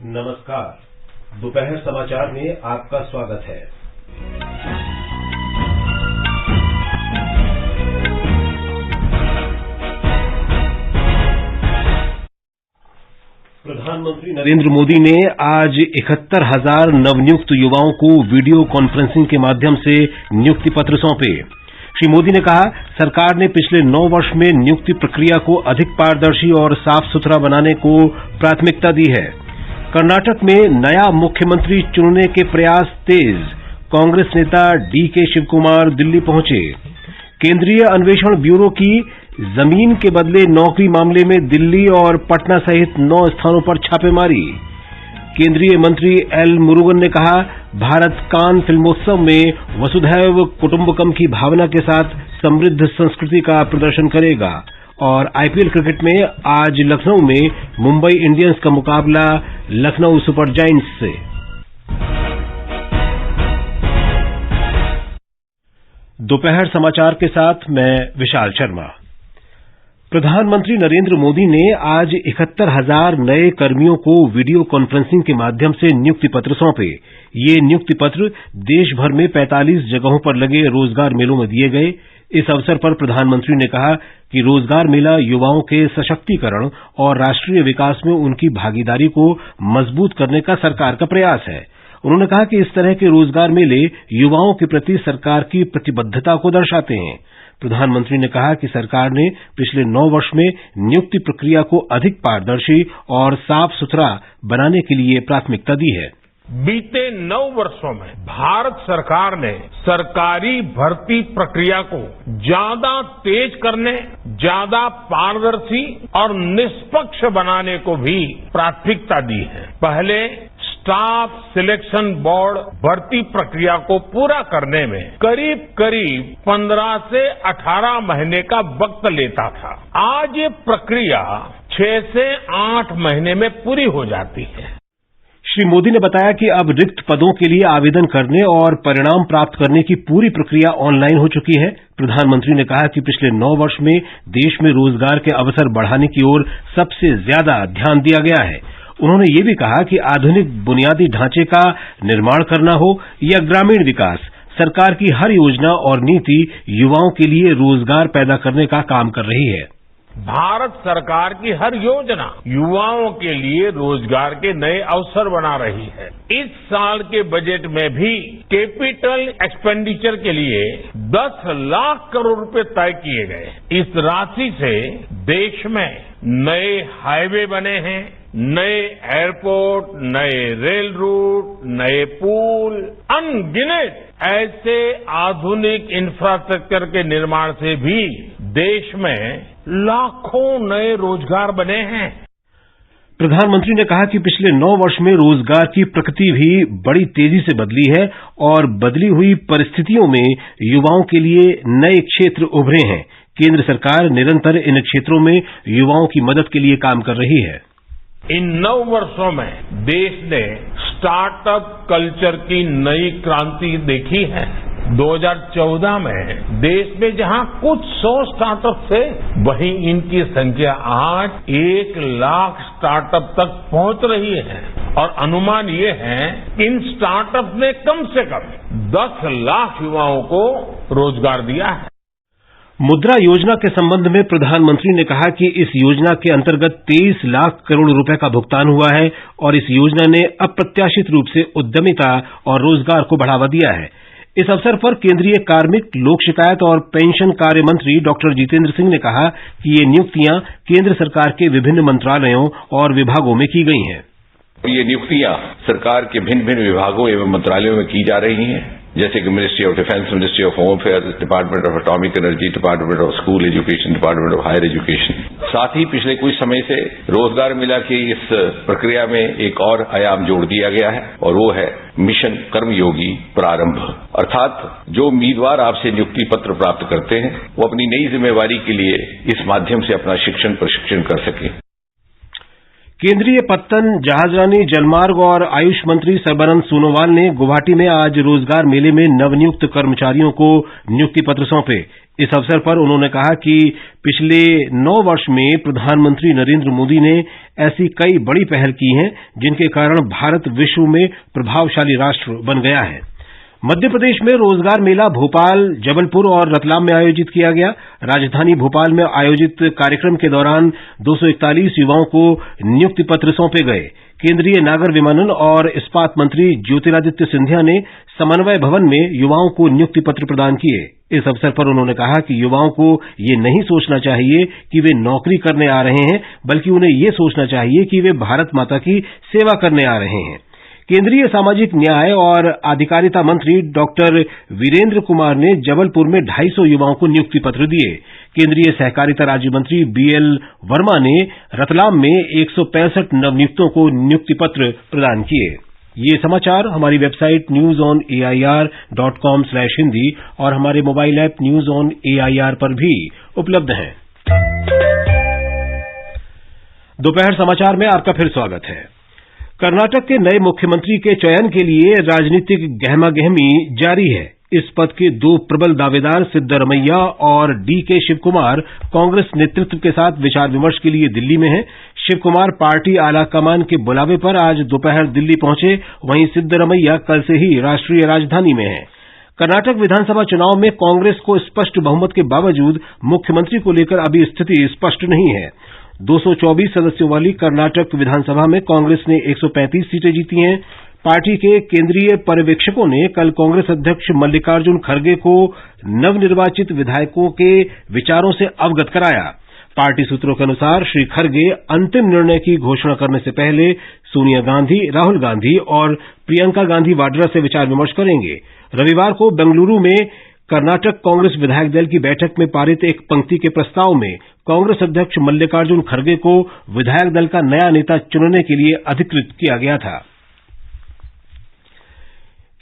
नमस्कार। दोपहर समाचार में आपका स्वागत है। प्रधानमंत्री नरेंद्र मोदी ने आज 71,000 नवनियुक्त युवाओं को वीडियो कॉन्फ्रेंसिंग के माध्यम से नियुक्ति पत्र सौंपे। श्री मोदी ने कहा, सरकार ने पिछले 9 वर्ष में नियुक्ति प्रक्रिया को अधिक पारदर्शी और साफ सुथरा बनाने को प्राथमिकता दी है। कर्नाटक में नया मुख्यमंत्री चुनने के प्रयास तेज। कांग्रेस नेता डीके शिवकुमार दिल्ली पहुंचे। केंद्रीय अन्वेषण ब्यूरो की जमीन के बदले नौकरी मामले में दिल्ली और पटना सहित 9 स्थानों पर छापेमारी। केंद्रीय मंत्री एल मुरुगन ने कहा, भारत कान फिल्मोत्सव में वसुधैव कुटुंबकम की भावना के साथ समृद्ध संस्कृति का प्रदर्शन करेगा। और आईपीएल क्रिकेट में आज लखनऊ में मुंबई इंडियंस का मुकाबला लखनऊ सुपर जायंट्स से। दोपहर समाचार के साथ मैं विशाल शर्मा। प्रधानमंत्री नरेंद्र मोदी ने आज 71,000 नए कर्मियों को वीडियो कॉन्फ्रेंसिंग के माध्यम से नियुक्ति पत्र सौंपे। ये नियुक्ति पत्र देश भर में 45 जगहों पर लगे रोजगार मेलों में दिए गए। इस अवसर पर प्रधानमंत्री ने कहा कि रोजगार मेला युवाओं के सशक्तिकरण और राष्ट्रीय विकास में उनकी भागीदारी को मजबूत करने का सरकार का प्रयास है। उन्होंने कहा कि इस तरह के रोजगार मेले युवाओं के प्रति सरकार की प्रतिबद्धता को दर्शाते हैं। प्रधानमंत्री ने कहा कि सरकार ने पिछले 9 वर्ष में नियुक्ति प्रक्रिया को अधिक पारदर्शी और साफ सुथरा बनाने के लिए प्राथमिकता दी है। बीते 9 वर्षों में भारत सरकार ने सरकारी भर्ती प्रक्रिया को ज्यादा तेज करने, ज्यादा पारदर्शी और निष्पक्ष बनाने को भी प्राथमिकता दी है। पहले स्टाफ सिलेक्शन बोर्ड भर्ती प्रक्रिया को पूरा करने में करीब 15 से 18 महीने का वक्त लेता था। आज ये प्रक्रिया 6 से 8 महीने में पूरी हो जाती है। श्री मोदी ने बताया कि अब रिक्त पदों के लिए आवेदन करने और परिणाम प्राप्त करने की पूरी प्रक्रिया ऑनलाइन हो चुकी है। प्रधानमंत्री ने कहा कि पिछले 9 वर्ष में देश में रोजगार के अवसर बढ़ाने की ओर सबसे ज्यादा ध्यान दिया गया है। उन्होंने ये भी कहा कि आधुनिक बुनियादी ढांचे का निर्माण करना हो या ग्रामीण विकास, सरकार की हर योजना और नीति युवाओं के लिए रोजगार पैदा करने का काम कर रही है। भारत सरकार की हर योजना युवाओं के लिए रोजगार के नए अवसर बना रही है। इस साल के बजट में भी कैपिटल एक्सपेंडिचर के लिए 10 लाख करोड़ रुपए तय किए गए। इस राशि से देश में नए हाईवे बने हैं, नए एयरपोर्ट, नए रेल रूट, नए पुल, अनगिनत ऐसे आधुनिक इंफ्रास्ट्रक्चर के निर्माण से भी देश में लाखों नए रोजगार बने हैं। प्रधानमंत्री ने कहा कि पिछले 9 वर्ष में रोजगार की प्रकृति भी बड़ी तेजी से बदली है और बदली हुई परिस्थितियों में युवाओं के लिए नए क्षेत्र उभरे हैं। केंद्र सरकार निरंतर इन क्षेत्रों में युवाओं की मदद के लिए काम कर रही है। इन 9 वर्षों में देश ने स्टार्टअप कल्चर की नई क्रांति देखी है। 2014 में देश में जहां कुछ 100 स्टार्टअप थे, वहीं इनकी संख्या आज 1 लाख स्टार्टअप तक पहुंच रही है। और अनुमान ये है कि इन स्टार्टअप ने कम से कम 10 लाख युवाओं को रोजगार दिया है। मुद्रा योजना के संबंध में प्रधानमंत्री ने कहा कि इस योजना के अंतर्गत 23 लाख करोड़ रुपए का भुगतान हुआ है और इस योजना ने अप्रत्याशित रूप से उद्यमिता और रोजगार को बढ़ावा दिया है। इस अवसर पर केंद्रीय कार्मिक, लोक शिकायत और पेंशन कार्य मंत्री डॉक्टर जितेंद्र सिंह ने कहा कि ये नियुक्तियां केंद्र सरकार के विभिन्न मंत्रालयों और विभागों में की गई हैं। ये नियुक्तियां सरकार के भिन्न विभागों एवं मंत्रालयों में की जा रही हैं, जैसे कि ministry of defence, ministry of home affairs, department of atomic energy, department of school education, department of higher education. साथ ही पिछले कुछ समय से रोजगार मेला की इस प्रक्रिया में एक और आयाम जोड़ दिया गया है और वो है मिशन कर्मयोगी प्रारंभ। अर्थात जो उम्मीदवार आपसे नियुक्ति पत्र प्राप्त करते हैं वो अपनी नई जिम्मेवारी के लिए इस माध्यम से अपना शिक्षण प्रशिक्षण कर सकें। केंद्रीय पत्तन, जहाजरानी, जलमार्ग और आयुष मंत्री सर्बानंद सोनोवाल ने गुवाहाटी में आज रोजगार मेले में नवनियुक्त कर्मचारियों को नियुक्ति पत्र सौंपे। इस अवसर पर उन्होंने कहा कि पिछले 9 वर्ष में प्रधानमंत्री नरेंद्र मोदी ने ऐसी कई बड़ी पहल की हैं जिनके कारण भारत विश्व में प्रभावशाली राष्ट्र बन गया है। मध्य प्रदेश में रोजगार मेला भोपाल, जबलपुर और रतलाम में आयोजित किया गया। राजधानी भोपाल में आयोजित कार्यक्रम के दौरान 241 युवाओं को नियुक्ति पत्र सौंपे गए। केंद्रीय नागर विमानन और इस्पात मंत्री ज्योतिरादित्य सिंधिया ने समन्वय भवन में युवाओं को नियुक्ति पत्र प्रदान किए। इस अवसर पर उन्होंने कहा कि युवाओं को ये नहीं सोचना चाहिए कि वे नौकरी करने आ रहे हैं, बल्कि उन्हें ये सोचना चाहिए कि वे भारत माता की सेवा करने आ रहे हैं। केंद्रीय सामाजिक न्याय और अधिकारिता मंत्री डॉक्टर वीरेंद्र कुमार ने जबलपुर में 250 युवाओं को नियुक्ति पत्र दिए। केंद्रीय सहकारिता राज्य मंत्री बीएल वर्मा ने रतलाम में 165 नवनियुक्तों को नियुक्ति पत्र प्रदान किए। ये समाचार हमारी वेबसाइट newsonair.com/hindi और हमारे mobile app news on AIR पर भी उपलब्ध हैं। दोपहर समाचार में आपका फिर स्वागत है। कर्नाटक के नए मुख्यमंत्री के चयन के लिए राजनीतिक गहमागहमी जारी है। इस पद के 2 प्रबल दावेदार सिद्धरमैया और डीके शिवकुमार कांग्रेस नेतृत्व के साथ विचार विमर्श के लिए दिल्ली में हैं। शिवकुमार पार्टी आलाकमान के बुलावे पर आज दोपहर दिल्ली पहुंचे, वहीं सिद्धरमैया कल से ही राष्ट्रीय राजधानी में हैं। कर्नाटक विधानसभा चुनाव में कांग्रेस को स्पष्ट बहुमत के बावजूद मुख्यमंत्री को लेकर अभी स्थिति स्पष्ट नहीं है। 224 सदस्यों वाली कर्नाटक विधानसभा में कांग्रेस ने 135 सीटें जीती हैं। पार्टी के केंद्रीय पर्यवेक्षकों ने कल कांग्रेस अध्यक्ष मल्लिकार्जुन खड़गे को नवनिर्वाचित विधायकों के विचारों से अवगत कराया। पार्टी सूत्रों के अनुसार श्री खड़गे अंतिम निर्णय की घोषणा करने से पहले सोनिया गांधी, राहुल गांधी और प्रियंका गांधी वाड्रा से विचार विमर्श करेंगे। रविवार को बेंगलुरु में कर्नाटक कांग्रेस विधायक दल की बैठक में पारित एक पंक्ति के प्रस्ताव में कांग्रेस अध्यक्ष मल्लिकार्जुन खड़गे को विधायक दल का नया नेता चुनने के लिए अधिकृत किया गया था।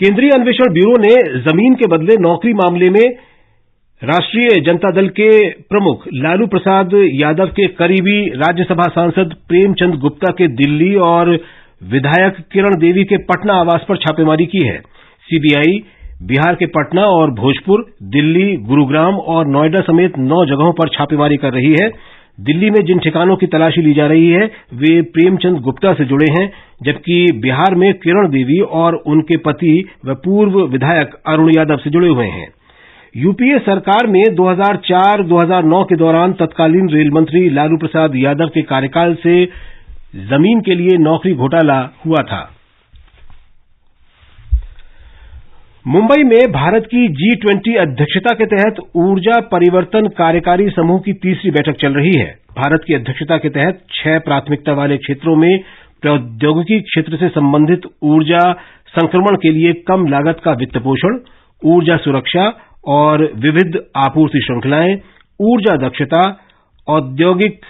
केंद्रीय अन्वेषण ब्यूरो ने जमीन के बदले नौकरी मामले में राष्ट्रीय जनता दल के प्रमुख लालू प्रसाद यादव के करीबी राज्यसभा सांसद प्रेमचंद गुप्ता के दिल्ली और विधायक किरण देवी के पटना आवास पर छापेमारी की है। सीबीआई बिहार के पटना और भोजपुर, दिल्ली, गुरुग्राम और नोएडा समेत 9 जगहों पर छापेमारी कर रही है। दिल्ली में जिन ठिकानों की तलाशी ली जा रही है वे प्रेमचंद गुप्ता से जुड़े हैं, जबकि बिहार में किरण देवी और उनके पति व पूर्व विधायक अरुण यादव से जुड़े हुए हैं। यूपीए सरकार में 2004-2009 के दौरान तत्कालीन रेल मंत्री लालू प्रसाद यादव के कार्यकाल से जमीन के लिए नौकरी घोटाला हुआ था। मुंबई में भारत की G20 अध्यक्षता के तहत ऊर्जा परिवर्तन कार्यकारी समूह की तीसरी बैठक चल रही है। भारत की अध्यक्षता के तहत 6 प्राथमिकता वाले क्षेत्रों में प्रौद्योगिकी क्षेत्र से संबंधित ऊर्जा संक्रमण के लिए कम लागत का वित्त पोषण, ऊर्जा सुरक्षा और विविध आपूर्ति श्रृंखलाएं, ऊर्जा दक्षता, औद्योगिक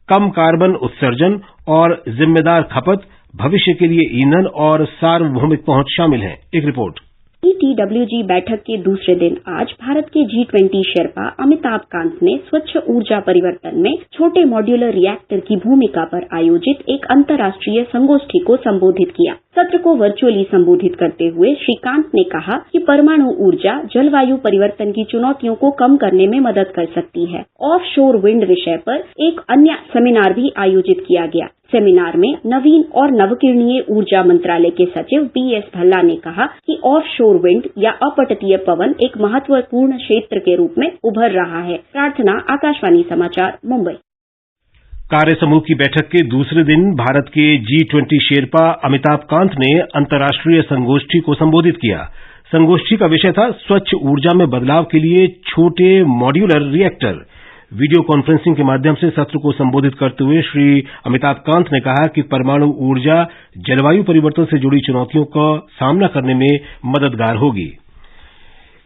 कम कार्बन उत्सर्जन और जिम्मेदार खपत, भविष्य के लिए ईंधन और सार्वभौमिक पहुंच शामिल हैं। एक रिपोर्ट। TWG बैठक के दूसरे दिन आज भारत के G20 शेर्पा अमिताभ कांत ने स्वच्छ ऊर्जा परिवर्तन में छोटे मॉड्यूलर रिएक्टर की भूमिका पर आयोजित एक अंतर्राष्ट्रीय संगोष्ठी को संबोधित किया। सत्र को वर्चुअली संबोधित करते हुए श्री कांत ने कहा कि परमाणु ऊर्जा जलवायु परिवर्तन की चुनौतियों को कम करने में मदद कर सकती है। ऑफशोर विंड विषय पर एक अन्य सेमिनार भी आयोजित किया गया। सेमिनार में नवीन और नवकीर्णीय ऊर्जा मंत्रालय के सचिव BS भल्ला ने कहा कि ऑफशोर विंड या अपतटीय पवन एक महत्वपूर्ण क्षेत्र के रूप में उभर रहा है। प्रार्थना, आकाशवाणी समाचार, मुंबई। कार्य समूह की बैठक के दूसरे दिन भारत के G20 शेर्पा अमिताभ कांत ने अंतर्राष्ट्रीय संगोष्ठी को संबोधित किया। संगोष्ठी का विषय था स्वच्छ ऊर्जा में बदलाव के लिए छोटे मॉड्यूलर रिएक्टर। वीडियो कॉन्फ्रेंसिंग के माध्यम से सत्र को संबोधित करते हुए श्री अमिताभ कांत ने कहा कि परमाणु ऊर्जा जलवायु परिवर्तन से जुड़ी चुनौतियों का सामना करने में मददगार होगी।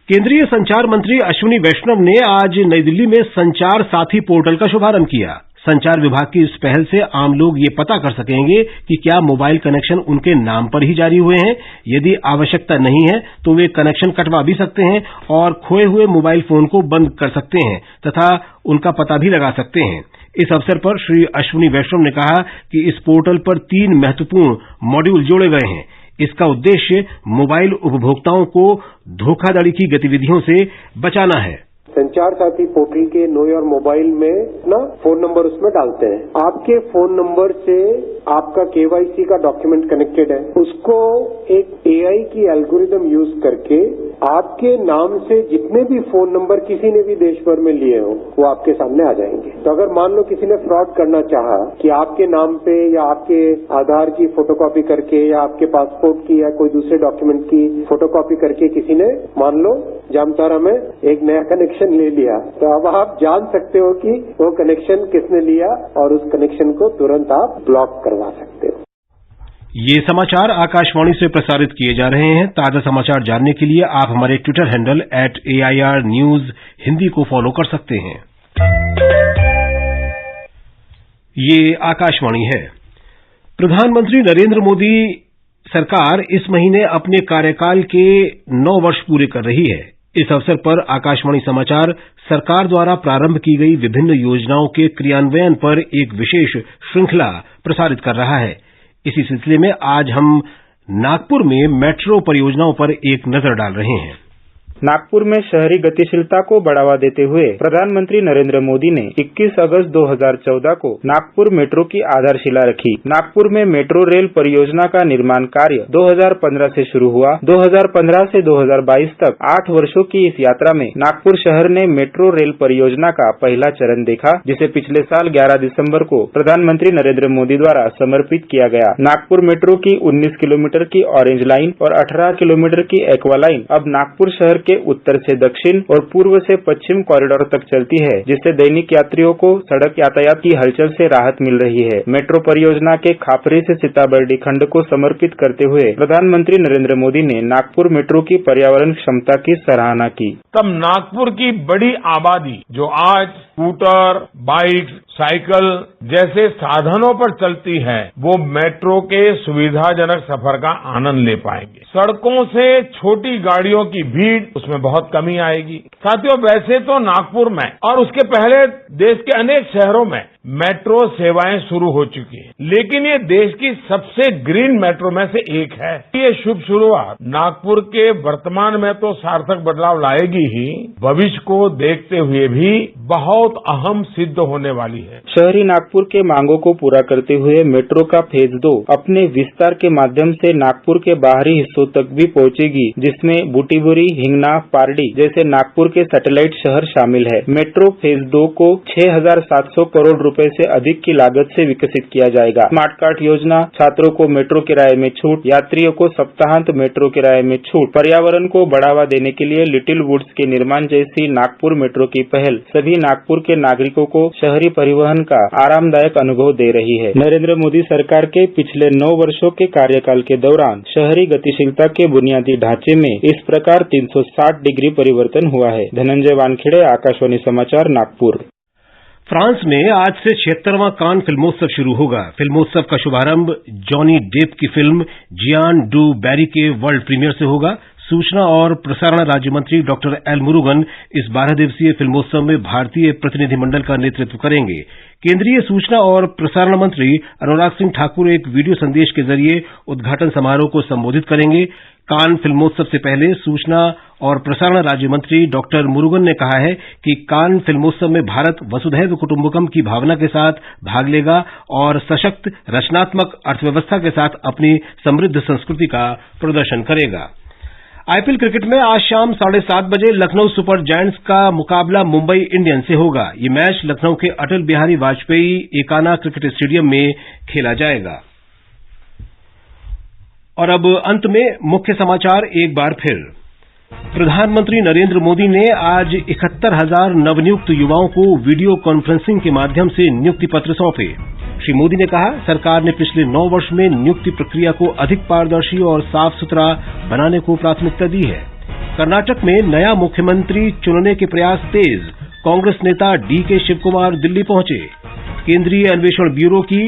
केंद्रीय संचार मंत्री अश्विनी वैष्णव ने आज नई दिल्ली में संचार साथी पोर्टल का शुभारंभ किया। संचार विभाग की इस पहल से आम लोग ये पता कर सकेंगे कि क्या मोबाइल कनेक्शन उनके नाम पर ही जारी हुए हैं। यदि आवश्यकता नहीं है तो वे कनेक्शन कटवा भी सकते हैं और खोए हुए मोबाइल फोन को बंद कर सकते हैं तथा उनका पता भी लगा सकते हैं। इस अवसर पर श्री अश्विनी वैष्णव ने कहा कि इस पोर्टल पर 3 महत्वपूर्ण मॉड्यूल जोड़े गए हैं। इसका उद्देश्य मोबाइल उपभोक्ताओं को धोखाधड़ी की गतिविधियों से बचाना है। संचार साथी पोर्टल के नो योर मोबाइल में अपना फोन नंबर उसमें डालते हैं। आपके फोन नंबर से आपका केवाईसी का डॉक्यूमेंट कनेक्टेड है, उसको एक एआई की एल्गोरिदम यूज करके आपके नाम से जितने भी फोन नंबर किसी ने भी देश भर में लिए हो वो आपके सामने आ जाएंगे। तो अगर मान लो किसी ने फ्रॉड करना चाहा कि आपके नाम पे या आपके आधार की फोटोकॉपी करके या आपके पासपोर्ट की या कोई दूसरे डॉक्यूमेंट की फोटोकॉपी करके किसी ने मान लो जामताड़ा में एक नया कनेक्शन ले लिया, तो अब आप जान सकते हो कि वो कनेक्शन किसने लिया और उस कनेक्शन को तुरंत आप ब्लॉक करवा सकते हो। ये समाचार आकाशवाणी से प्रसारित किए जा रहे हैं। ताजा समाचार जानने के लिए आप हमारे Twitter handle @AIR News Hindi को फॉलो कर सकते हैं। ये आकाशवाणी है। प्रधानमंत्री नरेंद्र मोदी सरकार इस महीने अपने कार्यकाल के 9 वर्ष पूरे कर रही है। इस अवसर पर आकाशवाणी समाचार सरकार द्वारा प्रारंभ की गई विभिन्न योजनाओं के क्रियान्वयन पर एक विशेष श्रृंखला प्रसारित कर रहा है। इसी सिलसिले में आज हम नागपुर में मेट्रो परियोजनाओं पर एक नजर डाल रहे हैं। नागपुर में शहरी गतिशीलता को बढ़ावा देते हुए प्रधानमंत्री नरेंद्र मोदी ने 21 अगस्त 2014 को नागपुर मेट्रो की आधारशिला रखी। नागपुर में मेट्रो रेल परियोजना का निर्माण कार्य 2015 से शुरू हुआ। 2015 से 2022 तक 8 वर्षों की इस यात्रा में नागपुर शहर ने मेट्रो रेल परियोजना का पहला चरण देखा, जिसे पिछले साल 11 दिसंबर को प्रधानमंत्री नरेंद्र मोदी द्वारा समर्पित किया गया। नागपुर मेट्रो की 19 किलोमीटर की ऑरेंज लाइन और 18 किलोमीटर की एक्वा लाइन अब नागपुर शहर के उत्तर से दक्षिण और पूर्व से पश्चिम कॉरिडोर तक चलती है, जिससे दैनिक यात्रियों को सड़क यातायात की हलचल से राहत मिल रही है। मेट्रो परियोजना के खापरी से सीताबर्डी खंड को समर्पित करते हुए प्रधानमंत्री नरेंद्र मोदी ने नागपुर मेट्रो की पर्यावरण क्षमता की सराहना की। तब नागपुर की बड़ी आबादी जो आज स्कूटर, बाइक, साइकिल जैसे साधनों पर चलती है, वो मेट्रो के सुविधाजनक सफर का आनंद ले पाएंगे। सड़कों से छोटी गाड़ियों की भीड़ उसमें बहुत कमी आएगी। साथियों, वैसे तो नागपुर में और उसके पहले देश के अनेक शहरों में मेट्रो सेवाएं शुरू हो चुकी है, लेकिन ये देश की सबसे ग्रीन मेट्रो में से एक है। ये शुभ शुरुआत नागपुर के वर्तमान में तो सार्थक बदलाव लाएगी ही, भविष्य को देखते हुए भी बहुत अहम सिद्ध होने वाली है। शहरी नागपुर के मांगों को पूरा करते हुए मेट्रो का फेज 2 अपने विस्तार के माध्यम से नागपुर के बाहरी हिस्सों तक भी पहुंचेगी, जिसमें बुटीबुरी, हिंगना, पारडी जैसे नागपुर के सैटेलाइट शहर शामिल है। मेट्रो फेज 2 को 6,700 करोड़ रुपए से अधिक की लागत से विकसित किया जाएगा। स्मार्ट कार्ड योजना, छात्रों को मेट्रो किराए में छूट, यात्रियों को सप्ताहांत मेट्रो किराए में छूट, पर्यावरण को बढ़ावा देने के लिए लिटिल वुड्स के निर्माण जैसी नागपुर मेट्रो की पहल सभी नागपुर के नागरिकों को शहरी परिवहन का आरामदायक अनुभव दे रही है। नरेंद्र मोदी सरकार के पिछले 9 वर्षों के कार्यकाल के दौरान शहरी गतिशीलता के बुनियादी ढांचे में इस प्रकार 360 डिग्री परिवर्तन हुआ है। धनंजय वानखेड़े, आकाशवाणी समाचार, नागपुर। फ्रांस में आज से 76वां कान फिल्मोत्सव शुरू होगा। फिल्मोत्सव का शुभारंभ जॉनी डेप की फिल्म जियान डू बैरी के वर्ल्ड प्रीमियर से होगा। सूचना और प्रसारण राज्य मंत्री डॉक्टर एल मुरुगन इस 12 दिवसीय फिल्मोत्सव में भारतीय प्रतिनिधिमंडल का नेतृत्व करेंगे। केंद्रीय सूचना और प्रसारण मंत्री अनुराग सिंह ठाकुर एक वीडियो संदेश के जरिए उद्घाटन समारोह को संबोधित करेंगे। कान फिल्मोत्सव से पहले सूचना और प्रसारण राज्य मंत्री डॉक्टर मुरुगन ने कहा है कि कान फिल्मोत्सव में भारत वसुधैव कुटुंबकम की भावना के साथ भाग लेगा और सशक्त, रचनात्मक अर्थव्यवस्था के साथ अपनी समृद्ध संस्कृति का प्रदर्शन करेगा। आईपीएल क्रिकेट में आज शाम 7:30 बजे लखनऊ सुपर जायंट्स का मुकाबला मुंबई इंडियंस से होगा। ये मैच लखनऊ के अटल बिहारी वाजपेयी एकाना क्रिकेट स्टेडियम में खेला जाएगा। और अब अंत में मुख्य समाचार एक बार फिर। प्रधानमंत्री नरेंद्र मोदी ने आज 71,000 नवनियुक्त युवाओं को वीडियो कॉन्फ्रेंसिंग के माध्यम से नियुक्ति पत्र सौंपे। श्री मोदी ने कहा, सरकार ने पिछले 9 वर्ष में नियुक्ति प्रक्रिया को अधिक पारदर्शी और साफ सुथरा बनाने को प्राथमिकता दी है। कर्नाटक में नया मुख्यमंत्री चुनने के प्रयास तेज। कांग्रेस नेता डीके शिवकुमार दिल्ली पहुंचे। केंद्रीय अन्वेषण ब्यूरो की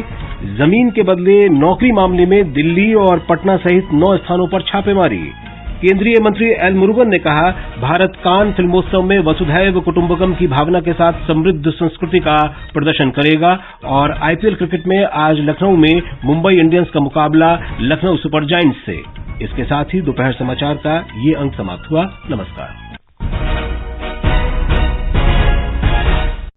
जमीन के बदले नौकरी मामले में दिल्ली और पटना सहित 9 स्थानों पर छापेमारी। केंद्रीय मंत्री एल मुरुगन ने कहा, भारत कान फिल्मोत्सव में वसुधैव कुटुंबकम की भावना के साथ समृद्ध संस्कृति का प्रदर्शन करेगा। और आईपीएल क्रिकेट में आज लखनऊ में मुंबई इंडियंस का मुकाबला लखनऊ सुपर जायंट्स से। इसके साथ ही दोपहर समाचार का ये अंक समाप्त हुआ। नमस्कार।